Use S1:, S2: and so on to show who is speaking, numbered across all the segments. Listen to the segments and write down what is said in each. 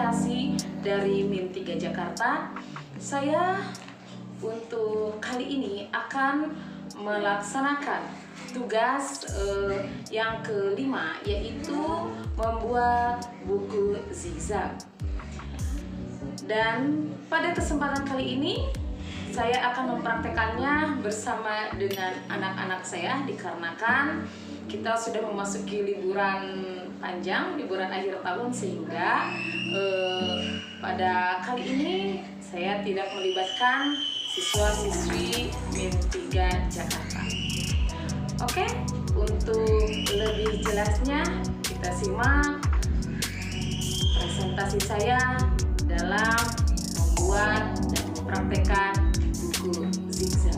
S1: Inspirasi dari Min 3 Jakarta. Saya untuk kali ini akan melaksanakan tugas yang kelima, yaitu membuat buku zigzag. Dan pada kesempatan kali ini saya akan mempraktekannya bersama dengan anak-anak saya, dikarenakan kita sudah memasuki liburan panjang, liburan akhir tahun, sehingga pada kali ini saya tidak melibatkan siswa-siswi Min 3 Jakarta. Oke, untuk lebih jelasnya kita simak presentasi saya dalam membuat dan mempraktekkan buku zigzag.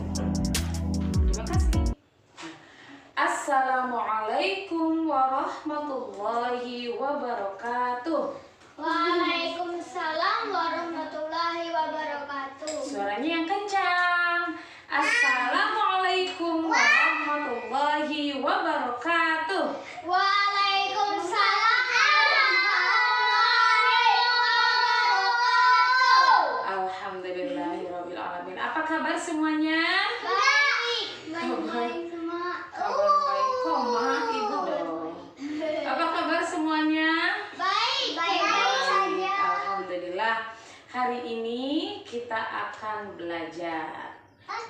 S1: Terima kasih. Assalamualaikum warahmatullahi wabarakatuh.
S2: Waalaikumsalam warahmatullahi wabarakatuh.
S1: Suaranya yang kencang. Assalamualaikum warahmatullahi wabarakatuh.
S2: Waalaikumsalam warahmatullahi wabarakatuh.
S1: Alhamdulillahirabbil alamin. Apa kabar semuanya?
S2: Baik. Baik semua.
S1: Kabar baik. Koma ibu dong. Apa kabar semuanya?
S2: Baik. Baik saja.
S1: Alhamdulillah. Hari ini kita akan belajar.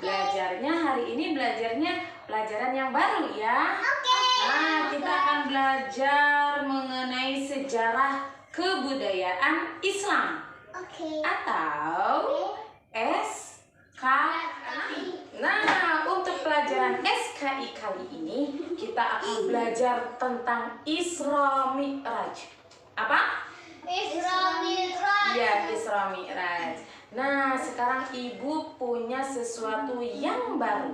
S1: Belajarnya hari ini pelajaran yang baru ya. Nah, kita akan belajar mengenai sejarah kebudayaan Islam atau SKI. Nah, untuk pelajaran SKI kali ini kita akan belajar tentang Isra Mi'raj. Apa?
S2: Isra Mi'raj.
S1: Iya, Isra Mi'raj. Nah, sekarang ibu punya sesuatu yang baru.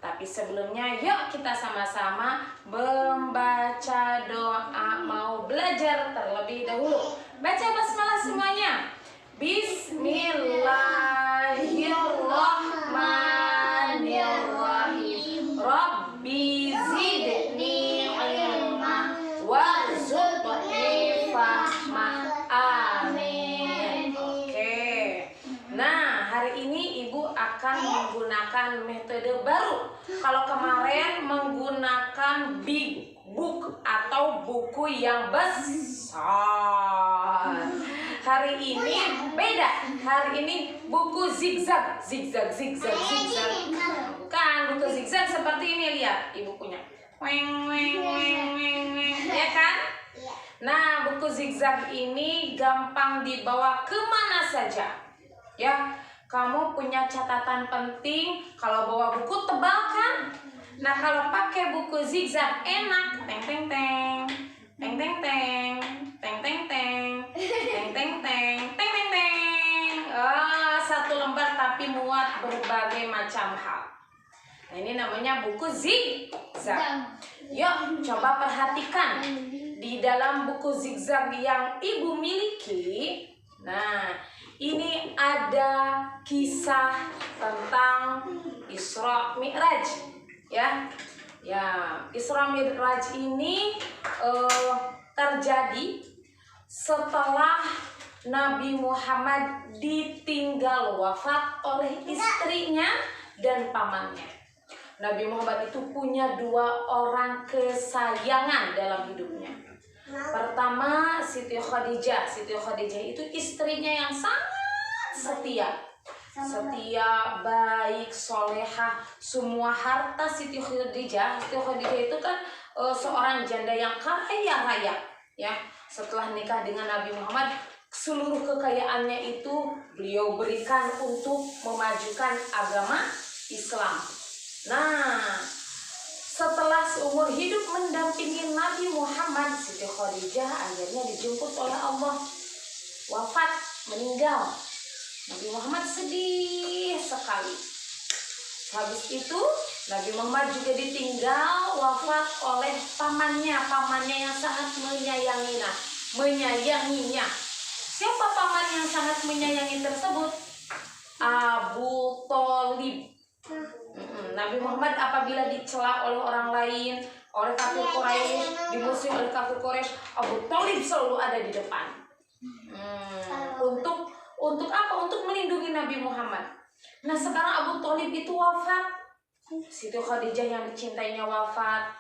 S1: Tapi sebelumnya yuk kita sama-sama membaca doa mau belajar terlebih dahulu. Baca basmalah semuanya. Bismillahirrahmanirrahim. Rabbi zidni ilma warzuqni fahma. Amin. Oke. Nah, hari ini ibu akan menggunakan metode baru. Kalau kemarin menggunakan big book atau buku yang besar, hari ini beda. Hari ini buku zigzag. Bukan buku zigzag seperti ini, lihat ibu punya. Weng, ya kan? Nah, buku zigzag ini gampang dibawa kemana saja. Ya, kamu punya catatan penting. Kalau bawa buku tebal kan? Nah, kalau pakai buku zigzag enak. Teng teng teng, teng teng teng, teng teng teng, teng teng teng, teng teng teng. Satu lembar tapi muat berbagai macam hal. Nah, ini namanya buku zigzag. Yuk, coba perhatikan di dalam buku zigzag yang ibu miliki. Nah, ini ada kisah tentang Isra Mi'raj, ya. Isra Mi'raj ini terjadi setelah Nabi Muhammad ditinggal wafat oleh istrinya dan pamannya. Nabi Muhammad itu punya 2 orang kesayangan dalam hidupnya. Pertama, Siti Khadijah. Siti Khadijah itu istrinya yang sangat setia, baik, solehah, semua harta Siti Khadijah. Siti Khadijah itu kan seorang janda yang kaya raya, ya. Setelah nikah dengan Nabi Muhammad, seluruh kekayaannya itu beliau berikan untuk memajukan agama Islam. Nah, setelah seumur hidup mendampingi Nabi Muhammad, Siti Khadijah akhirnya dijemput oleh Allah, wafat, meninggal. Nabi Muhammad sedih sekali. Habis itu Nabi Muhammad juga ditinggal wafat oleh pamannya yang sangat menyayanginya. Siapa paman yang sangat menyayangi tersebut? Abu Thalib. Nabi Muhammad apabila dicela oleh orang lain, oleh kafir Quraisy, dimusuhi oleh kafir Quraisy, Abu Thalib selalu ada di depan. Untuk apa? Untuk melindungi Nabi Muhammad. Nah, sekarang Abu Thalib itu wafat. Siti Khadijah yang dicintainya wafat.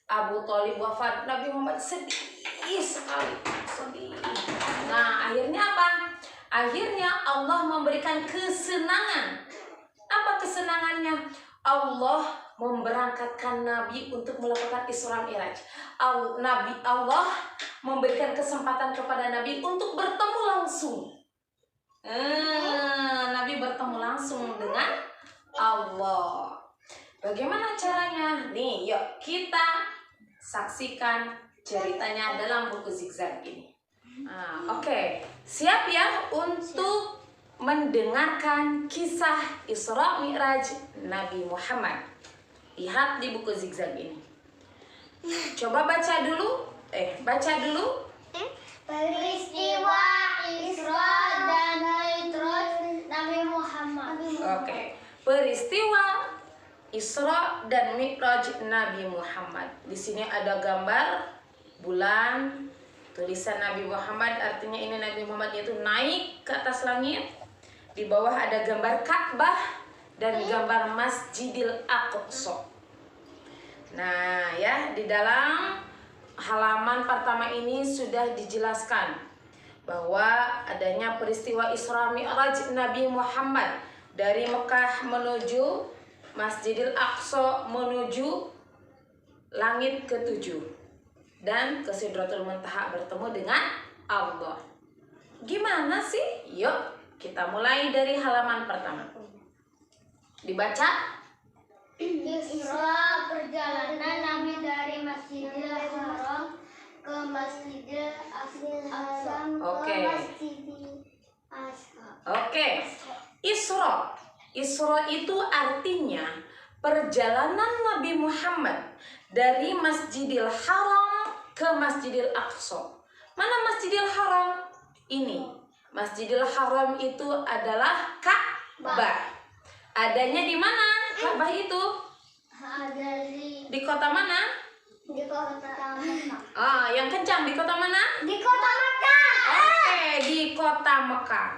S1: Abu Thalib wafat. Nabi Muhammad sedih sekali. Sedih. Nah, akhirnya apa? Akhirnya Allah memberikan kesenangan. Apa kesenangannya? Allah memberangkatkan Nabi untuk melakukan Isra Mi'raj. Allah memberikan kesempatan kepada Nabi untuk bertemu langsung. Nabi bertemu langsung dengan Allah. Bagaimana caranya? Nih, yuk kita saksikan ceritanya dalam buku Zigzag ini. Oke. Siap ya untuk mendengarkan kisah Isra Mi'raj Nabi Muhammad. Lihat di buku Zigzag ini. Coba baca dulu.
S2: Peristiwa Isra dan Mi'raj Nabi Muhammad.
S1: Oke. Peristiwa Isra dan Mi'raj Nabi Muhammad. Di sini ada gambar bulan, tulisan Nabi Muhammad, artinya ini Nabi Muhammad itu naik ke atas langit. Di bawah ada gambar Ka'bah dan gambar Masjidil Aqsa. Nah, ya, di dalam halaman pertama ini sudah dijelaskan bahwa adanya peristiwa Isra Mi'raj Nabi Muhammad dari Mekah menuju Masjidil Aqsa menuju langit ke-7 dan ke Sidratul Muntaha bertemu dengan Allah. Gimana sih? Yuk, kita mulai dari halaman pertama. Dibaca.
S2: Isra perjalanan Nabi dari Masjidil Haram ke Masjidil Aqsa.
S1: Oke. Isra itu artinya perjalanan Nabi Muhammad dari Masjidil Haram ke Masjidil Aqsa. Mana Masjidil Haram? Ini. Masjidil Haram itu adalah Ka'bah. Adanya di mana Ka'bah itu?
S2: Ada
S1: Di kota mana?
S2: di kota Mekah.
S1: Yang kencang di kota mana?
S2: Di kota Mekah.
S1: Oke, di kota Mekah.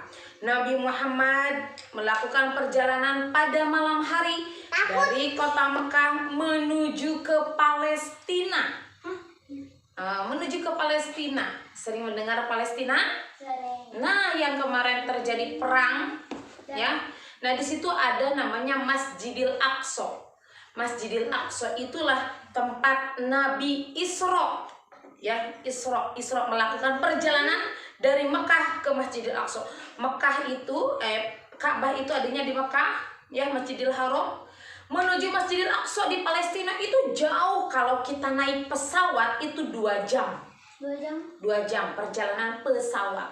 S1: Nabi Muhammad melakukan perjalanan pada malam hari dari kota Mekah menuju ke Palestina. Menuju ke Palestina. Sering mendengar Palestina?
S2: Sering.
S1: Nah, yang kemarin terjadi perang, ya. Nah, di situ ada namanya Masjidil Aqsa. Masjidil Aqsa itulah tempat Nabi Isra. Ya, Isra melakukan perjalanan dari Mekah ke Masjidil Aqsa. Ka'bah itu adanya di Mekah, ya, Masjidil Haram. Menuju Masjidil Aqsa di Palestina itu jauh, kalau kita naik pesawat itu 2 jam. 2 jam perjalanan pesawat.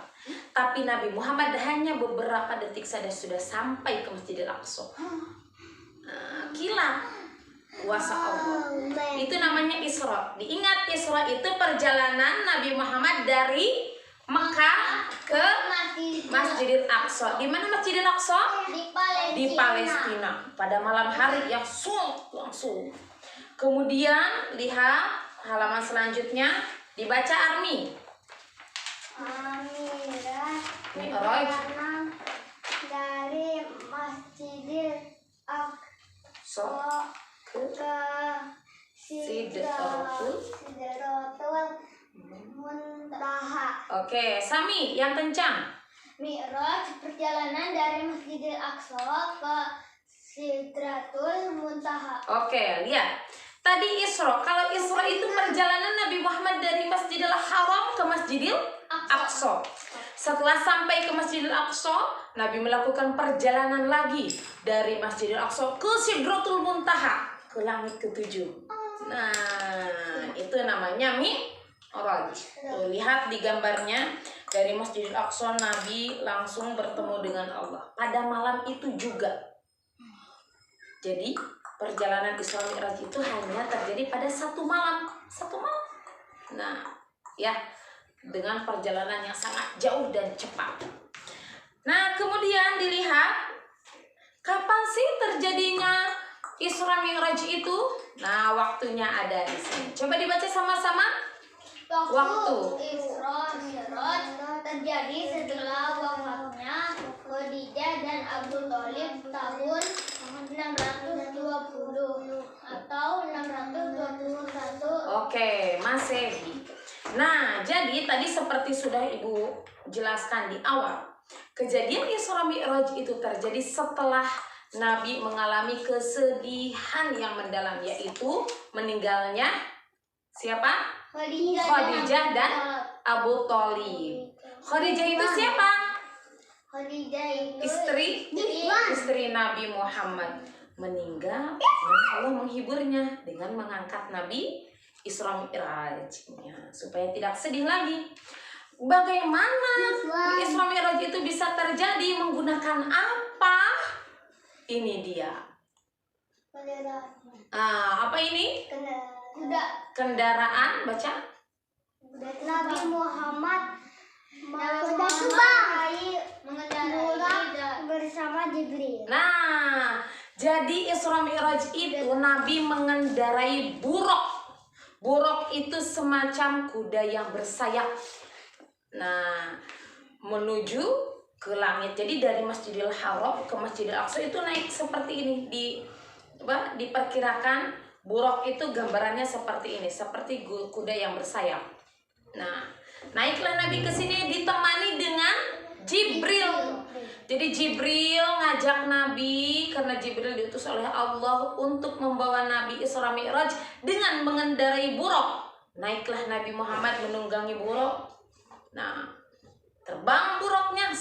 S1: Tapi Nabi Muhammad hanya beberapa detik saja sudah sampai ke Masjidil Aqsa. Kilat kuasa Allah. Itu namanya Isra. Diingat, Isra itu perjalanan Nabi Muhammad dari Mekah ke Masjidil Aqsa. Di mana Masjidil Aqsa? Di Palestina. Pada malam hari yang langsung. Kemudian lihat halaman selanjutnya, dibaca Armi. Mi'raj
S2: dari Masjidil Aqsa ke Sidratul Muntaha.
S1: Oke, Sami yang kencang.
S2: Mi'raj perjalanan dari Masjidil Aqsa ke Sidratul Muntaha.
S1: Oke, lihat. Tadi Isra. Kalau Isra itu perjalanan Nabi Muhammad dari Masjidil Haram ke Masjidil Aqsa. Setelah sampai ke Masjidil Aqsa, Nabi melakukan perjalanan lagi dari Masjidil Aqsa ke Sidratul Muntaha, ke langit ke-7. Nah, itu namanya Mi'raj. Tuh, lihat di gambarnya, dari Masjidil Aqsa Nabi langsung bertemu dengan Allah pada malam itu juga. Jadi perjalanan Isra Mi'raj itu hanya terjadi pada satu malam. Nah, ya, dengan perjalanan yang sangat jauh dan cepat. Nah, kemudian dilihat kapan sih terjadinya Isra Mi'raj itu? Nah, waktunya ada di sini. Coba dibaca sama-sama.
S2: Waktu Isra Mi'raj terjadi
S1: Masehi. Nah, jadi tadi seperti sudah Ibu jelaskan di awal, kejadian Isra Mi'raj itu terjadi setelah Nabi mengalami kesedihan yang mendalam, yaitu meninggalnya siapa? Khadijah dan Abu Thalib. Khadijah itu siapa?
S2: Khadijah itu
S1: Istri Nabi Muhammad meninggal dan Allah menghiburnya dengan mengangkat Nabi Isra Mi'raj-nya supaya tidak sedih lagi. Bagaimana Isra Mi'raj itu bisa terjadi, menggunakan apa? Ini dia. Apa ini?
S2: Kuda.
S1: Kendaraan, baca.
S2: Nabi Muhammad mengendarai bersama Jibril.
S1: Nah, jadi Isra Mi'raj itu Nabi mengendarai buruk. Buruk itu semacam kuda yang bersayap. Nah, menuju ke langit. Jadi dari Masjidil Haram ke Masjidil Aqsa itu naik seperti ini. Diperkirakan buruk itu gambarannya seperti ini, seperti kuda yang bersayap. Nah, naiklah Nabi ke sini ditemani dengan Jibril. Jadi Jibril ngajak Nabi karena Jibril diutus oleh Allah untuk membawa Nabi Isra Mi'raj dengan mengendarai buruk. Naiklah Nabi Muhammad menunggangi buruk. Nah, terbang buruknya,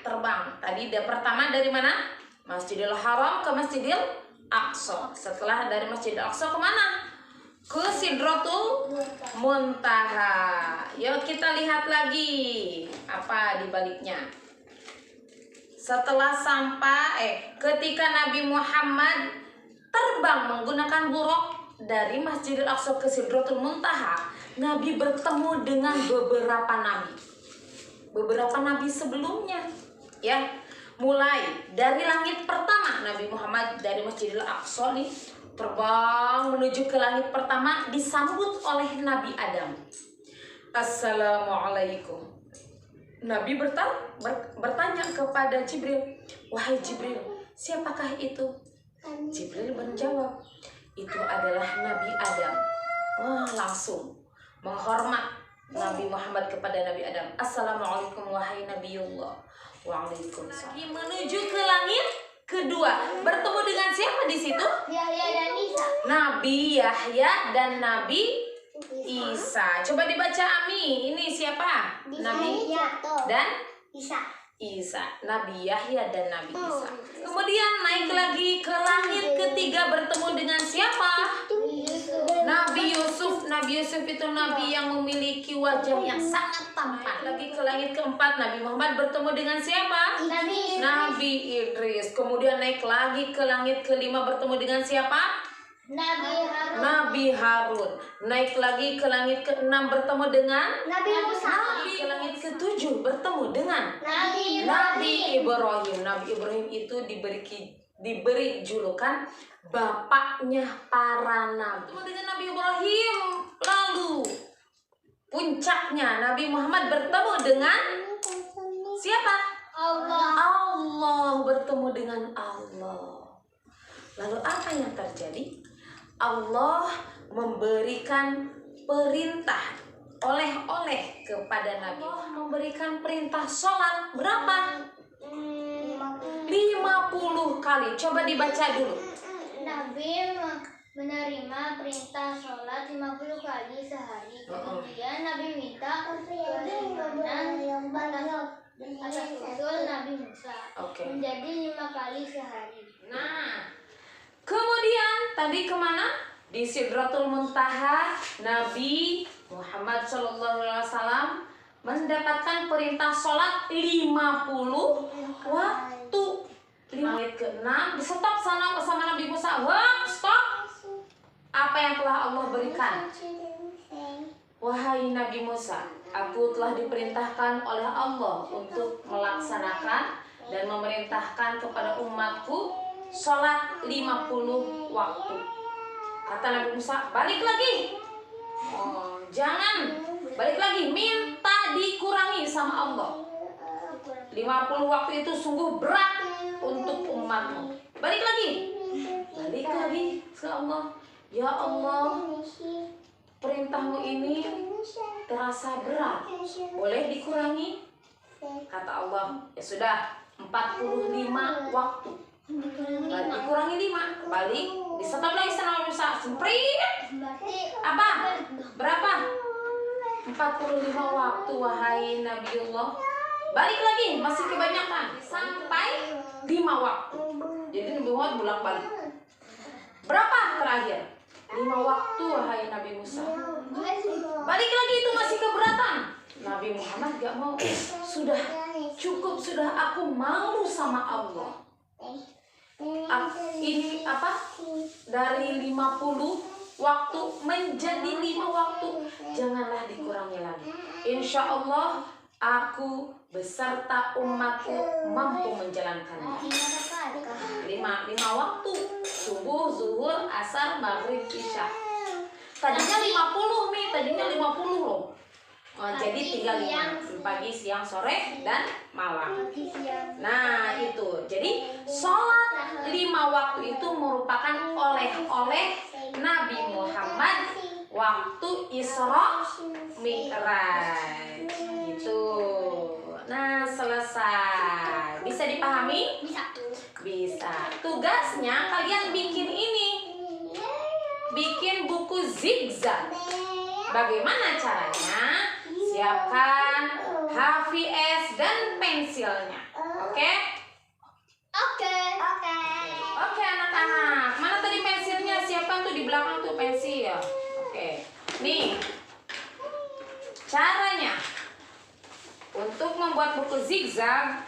S1: terbang. Tadi pertama dari mana? Masjidil Haram ke Masjidil Aqsa. Setelah dari Masjidil Aqsa kemana? Ke Sidratul Muntaha. Yuk kita lihat lagi apa di baliknya. Setelah ketika Nabi Muhammad terbang menggunakan buruk dari Masjidil Aqsa ke Sidratul Muntaha, Nabi bertemu dengan beberapa nabi. Beberapa nabi sebelumnya, ya. Mulai dari langit pertama, Nabi Muhammad dari Masjidil Aqsa nih terbang menuju ke langit pertama, disambut oleh Nabi Adam. Assalamualaikum. Nabi bertanya kepada Jibril, wahai Jibril, siapakah itu? Jibril menjawab, itu adalah Nabi Adam. Wah, langsung menghormat Nabi Muhammad kepada Nabi Adam. Assalamualaikum wahai Nabiullah. Waalaikumsalam. Lagi menuju ke langit kedua, bertemu dengan siapa di situ?
S2: Yahya dan Isa.
S1: Nabi Yahya dan Nabi Isa. Coba dibaca Ami. Ini siapa? Nabi dan Isa. Nabi Yahya dan Nabi Isa. Kemudian naik lagi ke langit ketiga, bertemu dengan siapa? Nabi Yusuf. Nabi Yusuf itu nabi yang memiliki wajah yang sangat tampan. Lagi ke langit keempat, Nabi Muhammad bertemu dengan siapa? Nabi Idris. Kemudian naik lagi ke langit kelima, bertemu dengan siapa? Nabi Harun. Naik lagi ke langit keenam, bertemu dengan
S2: Nabi Musa.
S1: Ke langit ketujuh, bertemu dengan Nabi Ibrahim. Nabi Ibrahim itu diberi julukan bapaknya para nabi. Bertemu dengan Nabi Ibrahim. Lalu puncaknya Nabi Muhammad bertemu dengan siapa? Allah. Bertemu dengan Allah. Lalu apa yang terjadi? Allah memberikan perintah oleh-oleh kepada Nabi. Allah memberikan perintah sholat berapa? 50 kali. Coba dibaca dulu.
S2: Nabi menerima perintah sholat 50 kali sehari. Kemudian Nabi minta perkenan atas usul Nabi Musa menjadi 5 kali sehari.
S1: Nah, kemudian tadi kemana? Di Sidratul Muntaha, Nabi Muhammad SAW mendapatkan perintah sholat 50 waktu. Langit ke-6 di stop sana bersama Nabi Musa. Wah, stop. Apa yang telah Allah berikan? Wahai Nabi Musa, aku telah diperintahkan oleh Allah untuk melaksanakan dan memerintahkan kepada umatku sholat 50 waktu. Kata Nabi Musa, balik lagi. Jangan balik lagi, minta dikurangi sama Allah. 50 waktu itu sungguh berat untuk umatmu. Balik lagi ke Allah. Ya Allah, perintahmu ini terasa berat. Boleh dikurangi? Kata Allah, ya sudah 45 waktu. Dikurangi 5, balik, disetop lagi sama Musa. Semprit. Apa? Berapa? 45 waktu wahai Nabiullah. Balik lagi, masih kebanyakan. Sampai 5 waktu. Jadi Nabi Muhammad bolak-balik. Berapa terakhir? 5 waktu wahai Nabi Musa. Balik lagi, itu masih keberatan. Nabi Muhammad gak mau. Sudah cukup, sudah, aku malu sama Allah. Ini apa? Dari 50 waktu menjadi 5 waktu. Janganlah dikurangi lagi. Insya Allah aku beserta umatku mampu menjalankannya. 5 waktu. Subuh, zuhur, asar, maghrib, isya. Tadinya 50 nih, tadinya 50 loh. Jadi tinggal 5, pagi, siang, sore, dan malam. Nah itu, jadi sholat 5 waktu itu merupakan oleh-oleh Nabi Muhammad waktu Isra Mi'raj. Gitu. Nah selesai. Bisa dipahami? Bisa. Tugasnya kalian bikin ini. Bikin buku zigzag. Bagaimana caranya? Siapkan HVS dan pensilnya. Oke? Oke anak-anak. Mana tadi pensilnya? Siapkan tuh di belakang tuh pensil. Oke. Nih. Caranya. Untuk membuat buku zigzag,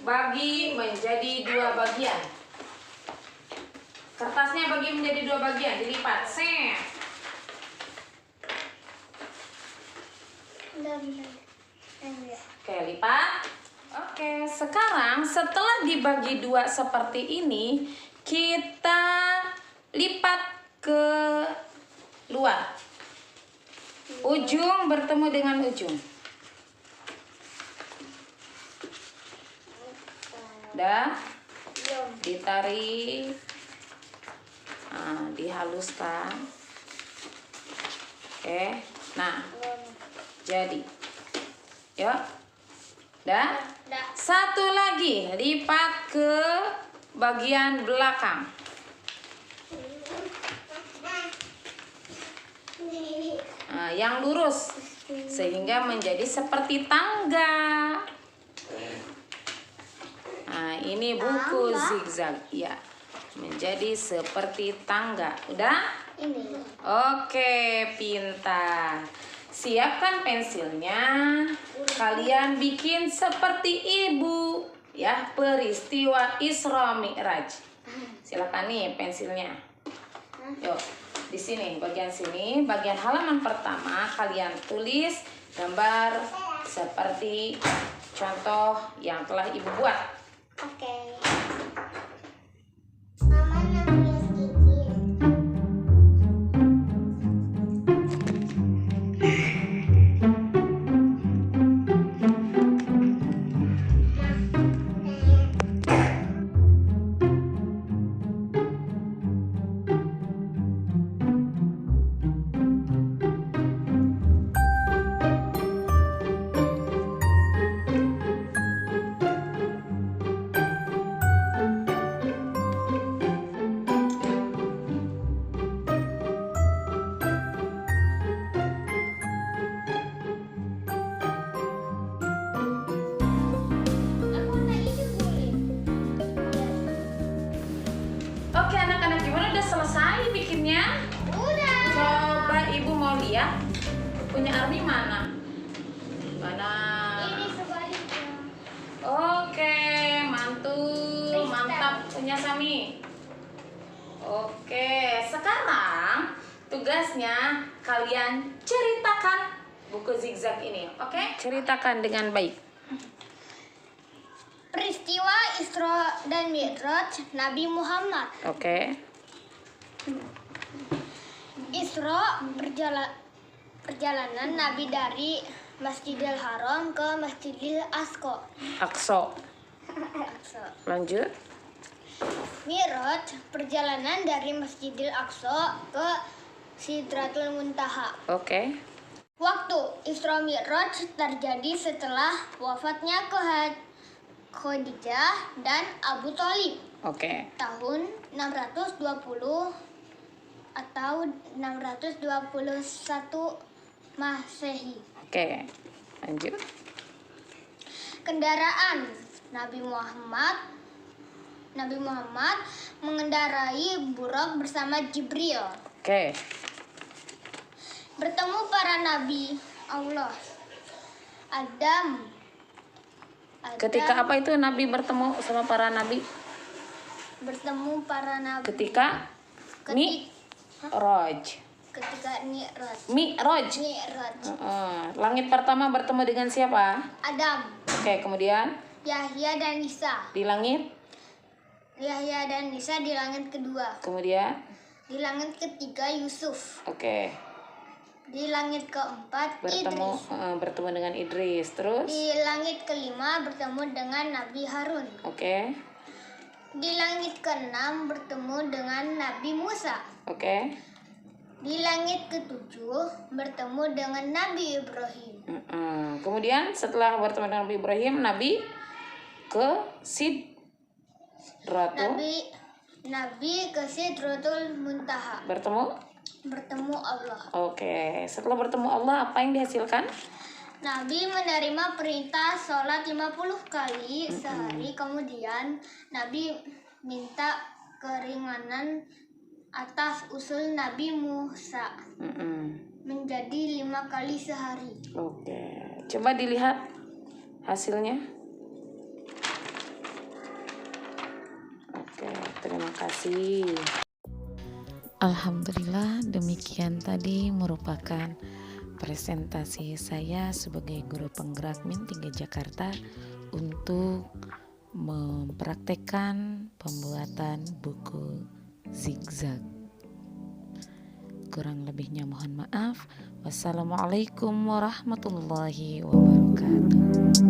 S1: bagi menjadi 2 bagian. Kertasnya bagi menjadi 2 bagian, dilipat. Set. Oke, lipat. Oke, sekarang setelah dibagi 2 seperti ini, kita lipat ke luar. Ujung bertemu dengan ujung. Udah, ditarik, dihaluskan. Oke, nah. Jadi, yuk, dah. Satu lagi, lipat ke bagian belakang. Nah, yang lurus, sehingga menjadi seperti tangga. Nah, ini buku zigzag, ya, menjadi seperti tangga. Udah? Oke, pintar. Siapkan pensilnya. Kalian bikin seperti ibu, ya, peristiwa Isra Mi'raj. Silakan nih pensilnya. Yuk, di sini, bagian sini, bagian halaman pertama kalian tulis gambar seperti contoh yang telah ibu buat.
S2: Oke.
S1: Oke anak-anak, gimana, udah selesai bikinnya?
S2: Udah.
S1: Coba ibu mau lihat punya Armi mana? Mana?
S2: Ini sebaliknya.
S1: Oke, mantul, mantap punya Sami. Oke, sekarang tugasnya kalian ceritakan buku zigzag ini, oke? Ceritakan dengan baik.
S2: Peristiwa Isra dan Mi'raj Nabi Muhammad.
S1: Oke.
S2: Isra perjalanan Nabi dari Masjidil Haram ke Masjidil Aqsa. Lanjut.
S1: Mi'raj
S2: perjalanan dari Masjidil Aqsa ke Sidratul Muntaha.
S1: Oke.
S2: Waktu Isra Mi'raj terjadi setelah wafatnya Khadijah dan Abu Thalib.
S1: Oke.
S2: Tahun 620 atau 621 Masehi.
S1: Oke. Lanjut.
S2: Kendaraan Nabi Muhammad mengendarai buruk bersama Jibril.
S1: Oke.
S2: Bertemu para nabi Allah. Adam.
S1: Ketika apa itu Nabi bertemu sama para nabi?
S2: Bertemu para nabi.
S1: Ketika Mi'raj.
S2: Ketika Mi'raj.
S1: Mi'raj. Langit pertama bertemu dengan siapa?
S2: Adam.
S1: Oke, kemudian
S2: Yahya dan Isa.
S1: di langit.
S2: Yahya dan Isa di langit kedua.
S1: Kemudian
S2: Di langit ketiga Yusuf.
S1: oke.
S2: Di langit keempat Idris.
S1: Bertemu dengan Idris. Terus
S2: Di langit kelima bertemu dengan Nabi Harun.
S1: oke.
S2: Di langit keenam bertemu dengan Nabi Musa.
S1: Oke.
S2: Di langit ketujuh bertemu dengan Nabi Ibrahim.
S1: Kemudian setelah bertemu dengan Nabi Ibrahim, Nabi ke Sidratul
S2: Nabi ke Sidratul Muntaha. Bertemu Allah.
S1: Oke. Setelah bertemu Allah, apa yang dihasilkan?
S2: Nabi menerima perintah sholat 50 kali sehari. Kemudian Nabi minta keringanan atas usul Nabi Musa menjadi 5 kali sehari.
S1: Oke. Coba dilihat hasilnya. Oke, terima kasih. Alhamdulillah, demikian tadi merupakan presentasi saya sebagai guru penggerak MIN 3 Jakarta untuk mempraktekkan pembuatan buku zigzag. Kurang lebihnya mohon maaf. Wassalamualaikum warahmatullahi wabarakatuh.